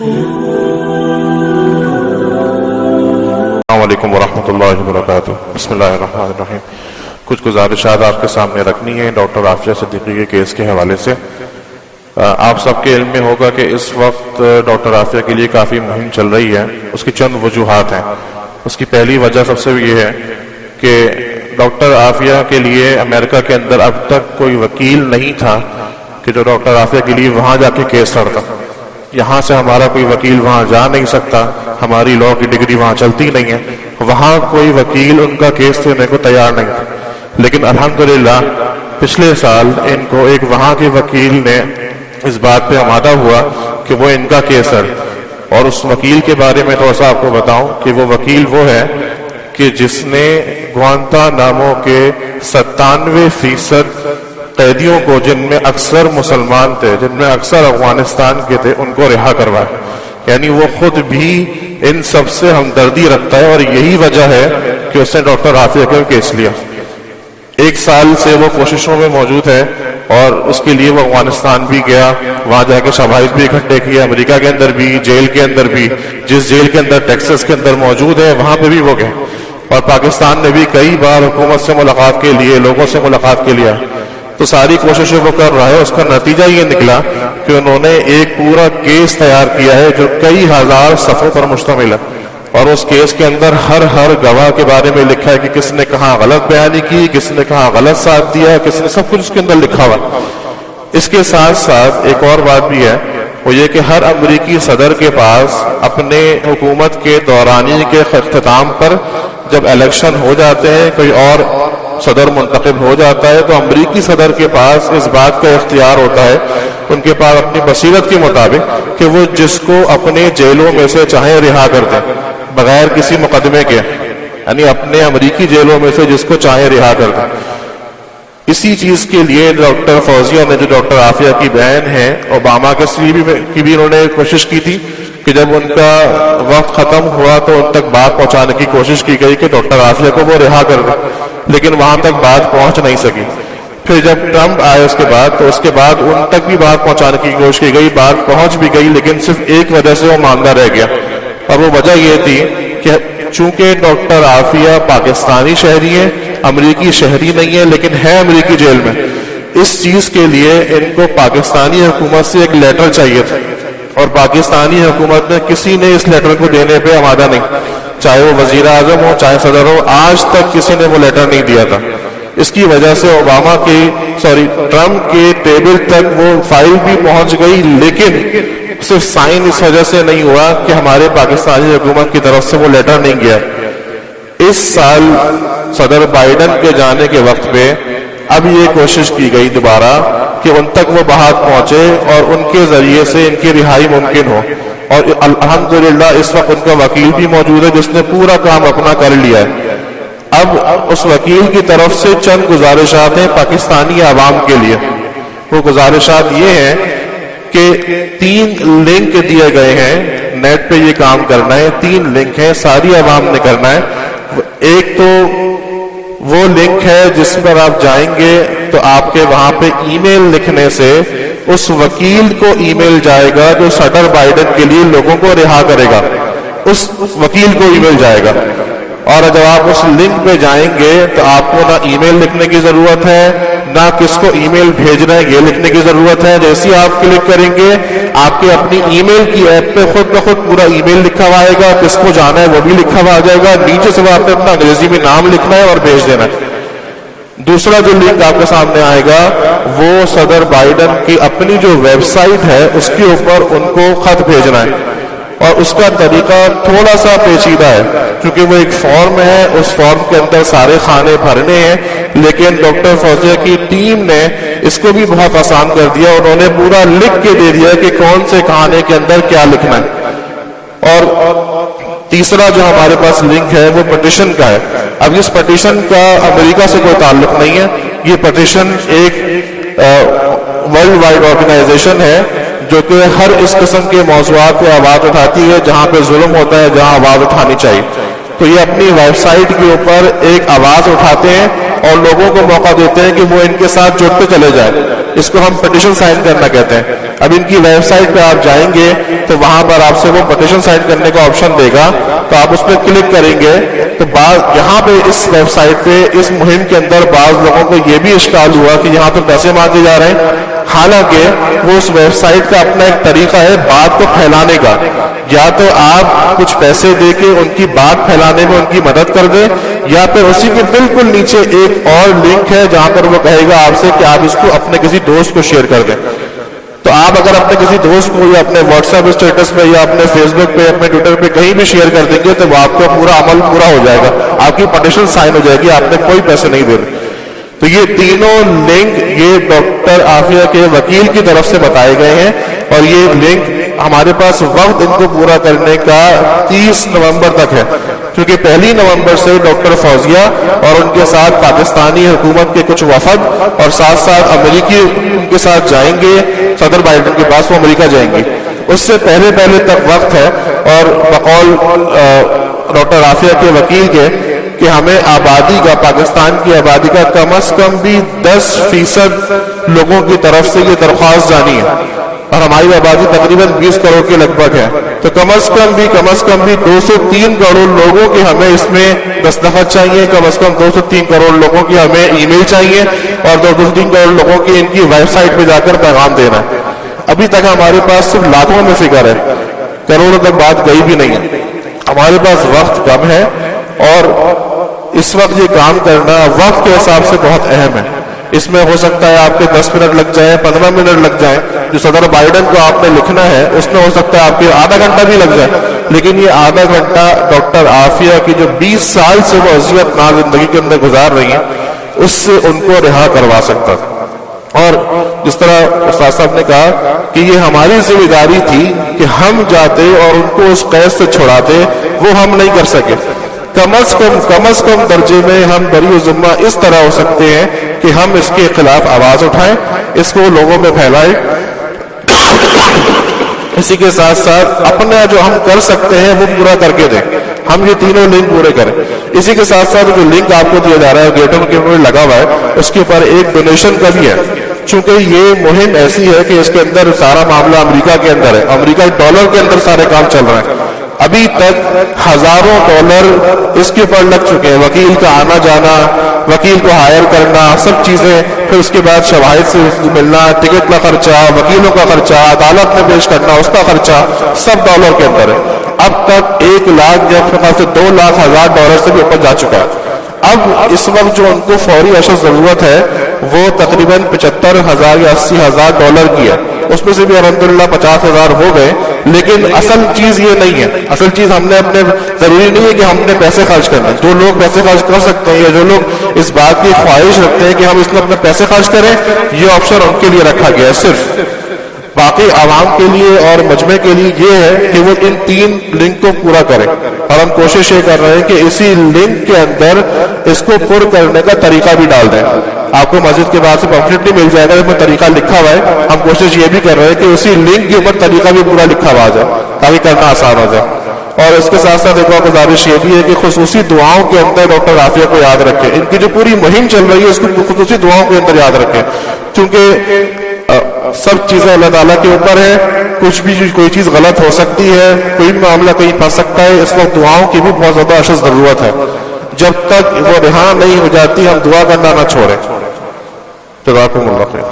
السلام علیکم ورحمۃ اللہ وبرکاتہ۔ بسم اللہ الرحمن الرحیم۔ کچھ گزارشات آپ کے سامنے رکھنی ہے ڈاکٹر عافیہ صدیقی کے کیس کے حوالے سے۔ آپ سب کے علم میں ہوگا کہ اس وقت ڈاکٹر عافیہ کے لیے کافی مہم چل رہی ہے۔ اس کی چند وجوہات ہیں۔ اس کی پہلی وجہ سب سے یہ ہے کہ ڈاکٹر عافیہ کے لیے امریکہ کے اندر اب تک کوئی وکیل نہیں تھا کہ جو ڈاکٹر عافیہ کے لیے وہاں جا کے کیس لڑتا۔ یہاں سے ہمارا کوئی وکیل وہاں جا نہیں سکتا، ہماری لاء کی ڈگری وہاں چلتی نہیں ہے، وہاں کوئی وکیل ان کا کیس دینے کو تیار نہیں تھا۔ لیکن الحمدللہ پچھلے سال ان کو ایک وہاں کے وکیل نے اس بات پہ آمادہ ہوا کہ وہ ان کا کیس ہے۔ اور اس وکیل کے بارے میں تھوڑا سا آپ کو بتاؤں کہ وہ وکیل وہ ہے کہ جس نے گوانتانامو کے 97% قیدیوں کو، جن میں اکثر مسلمان تھے، جن میں اکثر افغانستان کے تھے، ان کو رہا کروایا۔ یعنی وہ خود بھی ان سب سے ہمدردی رکھتا ہے، اور یہی وجہ ہے کہ اس نے ڈاکٹر عافیہ کا کیس لیا۔ 1 سال سے وہ کوششوں میں موجود ہے، اور اس کے لیے وہ افغانستان بھی گیا، وہاں جا کے شواہد بھی اکٹھے کیے، امریکہ کے اندر بھی، جیل کے اندر بھی، جس جیل کے اندر ٹیکسس کے اندر موجود ہے وہاں پہ بھی وہ گئے، اور پاکستان نے بھی کئی بار حکومت سے ملاقات کے لیے، لوگوں سے ملاقات کے لیے۔ تو ساری کوششیں وہ کر رہا ہے۔ اس کا نتیجہ یہ نکلا کہ انہوں نے ایک پورا کیس تیار کیا ہے جو کئی ہزار صفحوں پر مشتمل ہے، اور اس کیس کے اندر ہر گواہ کے بارے میں لکھا ہے کہ کس نے کہاں غلط بیانی کی، کس نے کہاں غلط ساتھ دیا، کس نے، سب کچھ اس کے اندر لکھا ہوا۔ اس کے ساتھ ساتھ ایک اور بات بھی ہے، وہ یہ کہ ہر امریکی صدر کے پاس اپنے حکومت کے دورانی کے اختتام پر جب الیکشن ہو جاتے ہیں، کوئی اور صدر منتخب ہو جاتا ہے، تو امریکی صدر کے پاس اس بات کا اختیار ہوتا ہے، ان کے پاس اپنی بصیرت کے مطابق، کہ وہ جس کو اپنے جیلوں میں سے چاہیں رہا کر دیں بغیر کسی مقدمے کے، یعنی اپنے امریکی جیلوں میں سے جس کو چاہیں رہا کر دیں۔ اسی چیز کے لیے ڈاکٹر فوزیہ نے، جو ڈاکٹر عافیہ کی بہن ہے، اوباما کے سی کی بھی انہوں نے کوشش کی تھی کہ جب ان کا وقت ختم ہوا تو ان تک بات پہنچانے کی کوشش کی گئی کہ ڈاکٹر عافیہ کو وہ رہا کر دیں، لیکن وہاں تک بات پہنچ نہیں سکی۔ پھر جب ٹرمپ آئے اس کے بعد، تو اس کے بعد ان تک بھی بات پہنچانے کی کوشش کی گئی، بات پہنچ بھی گئی، لیکن صرف ایک وجہ سے وہ ماندہ رہ گیا، اور وہ وجہ یہ تھی کہ چونکہ ڈاکٹر عافیہ پاکستانی شہری ہے، امریکی شہری نہیں ہے، لیکن ہے امریکی جیل میں، اس چیز کے لیے ان کو پاکستانی حکومت سے ایک لیٹر چاہیے تھا، اور پاکستانی حکومت نے کسی نے اس لیٹر کو دینے پہ آمادہ نہیں، چاہے وہ وزیر اعظم ہو، چاہے صدر ہو، آج تک کسی نے وہ لیٹر نہیں دیا تھا۔ اس کی وجہ سے ٹرمپ کے ٹیبل تک وہ فائل بھی پہنچ گئی، لیکن صرف سائن اس وجہ سے نہیں ہوا کہ ہمارے پاکستانی حکومت کی طرف سے وہ لیٹر نہیں گیا۔ اس سال صدر بائیڈن کے جانے کے وقت پہ اب یہ کوشش کی گئی دوبارہ کہ ان تک وہ بات پہنچے اور ان کے ذریعے سے ان کی رہائی ممکن ہو، اور الحمدللہ اس وقت ان کا وکیل بھی موجود ہے جس نے پورا کام اپنا کر لیا ہے۔ اب اس وکیل کی طرف سے چند گزارشات ہیں پاکستانی عوام کے لیے۔ وہ گزارشات یہ ہیں کہ 3 لنک دیے گئے ہیں، نیٹ پہ یہ کام کرنا ہے، 3 لنک ہیں، ساری عوام نے کرنا ہے۔ ایک تو وہ لنک ہے جس پر آپ جائیں گے تو آپ کے وہاں پہ ای میل لکھنے سے اس وکیل کو ای میل جائے گا جو صدر بائیڈن کے لیے لوگوں کو رہا کرے گا، اس وکیل کو ای میل جائے گا۔ اور جب آپ اس لنک پہ جائیں گے تو آپ کو نہ ای میل لکھنے کی ضرورت ہے، نہ کس کو ای میل بھیجنا ہے یہ لکھنے کی ضرورت ہے۔ جیسے آپ کلک کریں گے آپ کے اپنی ای میل کی ایپ پہ خود بخود پورا ای میل لکھا ہوا آئے گا، کس کو جانا ہے وہ بھی لکھا ہوا آ جائے گا، نیچے سے آپ نے اپنا انگریزی میں نام لکھنا ہے اور بھیج دینا ہے۔ دوسرا جو لنک آپ کے سامنے آئے گا وہ صدر بائیڈن کی اپنی جو ویب سائٹ ہے اس کے اوپر ان کو خط بھیجنا ہے، اور اس کا طریقہ تھوڑا سا پیچیدہ ہے کیونکہ وہ ایک فارم ہے، اس فارم کے اندر سارے خانے بھرنے ہیں، لیکن ڈاکٹر فوزیہ کی ٹیم نے اس کو بھی بہت آسان کر دیا، انہوں نے پورا لکھ کے دے دیا کہ کون سے خانے کے اندر کیا لکھنا ہے۔ اور تیسرا جو ہمارے پاس لنک ہے وہ پٹیشن کا ہے۔ اب اس پٹیشن کا امریکہ سے کوئی تعلق نہیں ہے، یہ پٹیشن ایک ورلڈ وائڈ آرگنائزیشن ہے جو کہ ہر اس قسم کے موضوعات پہ آواز اٹھاتی ہے، جہاں پہ ظلم ہوتا ہے، جہاں آواز اٹھانی چاہیے۔ تو یہ اپنی ویب سائٹ کے اوپر ایک آواز اٹھاتے ہیں اور لوگوں کو موقع دیتے ہیں کہ وہ ان کے ساتھ جڑتے چلے جائیں۔ اس کو ہم پٹیشن سائن کرنا کہتے ہیں. اب ان کی ویب سائٹ پہ آپ جائیں گے تو وہاں پر آپ سے وہ پٹیشن سائن کرنے کا آپشن دے گا, تو آپ اس پہ کلک کریں گے تو یہاں پہ اس ویب سائٹ پہ اس مہم کے اندر بعض لوگوں کو یہ بھی اشکال ہوا کہ یہاں پہ پیسے مانگے جا رہے ہیں, حالانکہ وہ اس ویب سائٹ کا اپنا ایک طریقہ ہے بات کو پھیلانے کا. یا تو آپ کچھ پیسے دے کے ان کی بات پھیلانے میں ان کی مدد کر دیں, یا پھر اسی کے بالکل نیچے ایک اور لنک ہے جہاں پر وہ کہے گا آپ سے کہ آپ اس کو اپنے کسی دوست کو شیئر کر دیں. تو آپ اگر اپنے کسی دوست کو یا اپنے واٹس ایپ اسٹیٹس پہ یا اپنے فیس بک پہ اپنے ٹویٹر پہ کہیں بھی شیئر کر دیں گے تو وہ آپ کا پورا عمل پورا ہو جائے گا, آپ کی پٹیشن سائن ہو جائے گی, آپ نے کوئی پیسے نہیں دینے. تو یہ تینوں لنک یہ ڈاکٹر عافیہ کے وکیل کی طرف سے بتائے گئے ہیں, اور یہ لنک ہمارے پاس وقت ان کو پورا کرنے کا 30 نومبر تک ہے, کیونکہ 1 نومبر سے ڈاکٹر فوزیہ اور ان کے ساتھ پاکستانی حکومت کے کچھ وفد اور ساتھ ساتھ امریکی ان کے ساتھ جائیں گے صدر بائیڈن کے پاس, وہ امریکہ جائیں گے. اس سے پہلے تک وقت ہے, اور بقول ڈاکٹر عافیہ کے وکیل کے کہ ہمیں آبادی کا, پاکستان کی آبادی کا کم از کم بھی 10% لوگوں کی طرف سے یہ درخواست جانی ہے, اور ہماری آبادی تقریباً 20 کروڑ کے لگ بھگ ہے. تو کم از کم بھی 203 کروڑ لوگوں کے ہمیں اس میں دستخط چاہیے, کم از کم 203 کروڑ لوگوں کی ہمیں ای میل چاہیے, اور 203 کروڑ لوگوں کی ان کی ویب سائٹ پہ جا کر پیغام دینا ہے. ابھی تک ہمارے پاس صرف لاکھوں میں فگر ہے, کروڑوں تک بات گئی بھی نہیں ہے. ہمارے پاس وقت کم ہے, اور اس وقت یہ کام کرنا وقت کے حساب سے بہت اہم ہے. اس میں ہو سکتا ہے آپ کے 10 منٹ لگ جائیں, 15 منٹ لگ جائیں. جو صدر بائیڈن کو آپ نے لکھنا ہے اس میں ہو سکتا ہے آپ کے آدھا گھنٹہ بھی لگ جائے, لیکن یہ آدھا گھنٹہ ڈاکٹر عافیہ کی جو 20 سال سے وہ اذیت ناک زندگی کے اندر گزار رہی ہیں اس سے ان کو رہا کروا سکتا تھا. اور جس طرح استاد صاحب نے کہا کہ یہ ہماری ذمہ داری تھی کہ ہم جاتے اور ان کو اس قید سے چھڑاتے, وہ ہم نہیں کر سکے. کم از کم درجے میں ہم بری و ذمہ اس طرح ہو سکتے ہیں کہ ہم اس کے خلاف آواز اٹھائیں, اس کو لوگوں میں پھیلائیں. اسی کے ساتھ ساتھ اپنا جو ہم کر سکتے ہیں وہ پورا کر کے دیں, ہم یہ تینوں لنک پورے کریں. اسی کے ساتھ ساتھ جو لنک آپ کو دیا جا رہا ہے گیٹوں کے اوپر لگا ہوا ہے, اس کے اوپر ایک ڈونیشن کا بھی ہے, چونکہ یہ مہم ایسی ہے کہ اس کے اندر سارا معاملہ امریکہ کے اندر ہے, امریکہ ڈالر کے اندر سارے کام چل رہے ہیں. ابھی تک ہزاروں ڈالر اس کے اوپر لگ چکے ہیں, وکیل کا آنا جانا, وکیل کو ہائر کرنا, سب چیزیں, پھر اس کے بعد شواہد سے ملنا, ٹکٹ کا خرچہ, وکیلوں کا خرچہ, عدالت میں پیش کرنا اس کا خرچہ, سب ڈالر کے اندر ہے. اب تک 1 لاکھ یا پھر سے 2 لاکھ ہزار ڈالر سے بھی اوپر جا چکا ہے. اب اس وقت جو ان کو فوری اشد ضرورت ہے وہ تقریباً 75,000 یا 80,000 ڈالر کی ہے. اس میں سے بھی الحمدللہ 50,000 ہو گئے, لیکن اصل چیز یہ نہیں ہے. اصل چیز ہم نے اپنے, ضروری نہیں ہے کہ ہم نے پیسے خرچ کرنا, جو لوگ پیسے خرچ کر سکتے ہیں یا جو لوگ اس بات کی خواہش رکھتے ہیں کہ ہم اس میں اپنے پیسے خرچ کریں, یہ آپشن ان کے لیے رکھا گیا ہے. صرف باقی عوام کے لیے اور مجمع کے لیے یہ ہے کہ وہ ان 3 لنک کو پورا کریں, اور ہم کوشش یہ کر رہے ہیں کہ اسی لنک کے اندر اس کو پر کرنے کا طریقہ بھی ڈال دیں. آپ کو مسجد کے بعد سے پمفلٹ نہیں مل جائے گا, اس میں طریقہ لکھا ہوا ہے. ہم کوشش یہ بھی کر رہے ہیں کہ اسی لنک کے اوپر طریقہ بھی پورا لکھا ہوا جائے تاکہ کرنا آسان ہو جائے. اور اس کے ساتھ ساتھ ایک اور گزارش یہ بھی ہے کہ خصوصی دعاؤں کے اندر ڈاکٹر عافیہ کو یاد رکھیں. ان کی جو پوری مہم چل رہی ہے اس کو خصوصی دعاؤں کے اندر یاد رکھیں, کیونکہ سب چیزیں اللہ تعالیٰ کے اوپر ہے. کچھ بھی کوئی چیز غلط ہو سکتی ہے, کوئی بھی معاملہ کہیں پھنس سکتا ہے. اس وقت دعاؤں کی بھی بہت زیادہ اشد ضرورت ہے. جب تک وہ رہا نہیں ہو جاتی ہم دعا کرنا نہ چھوڑیں. جزاکم اللہ خیر.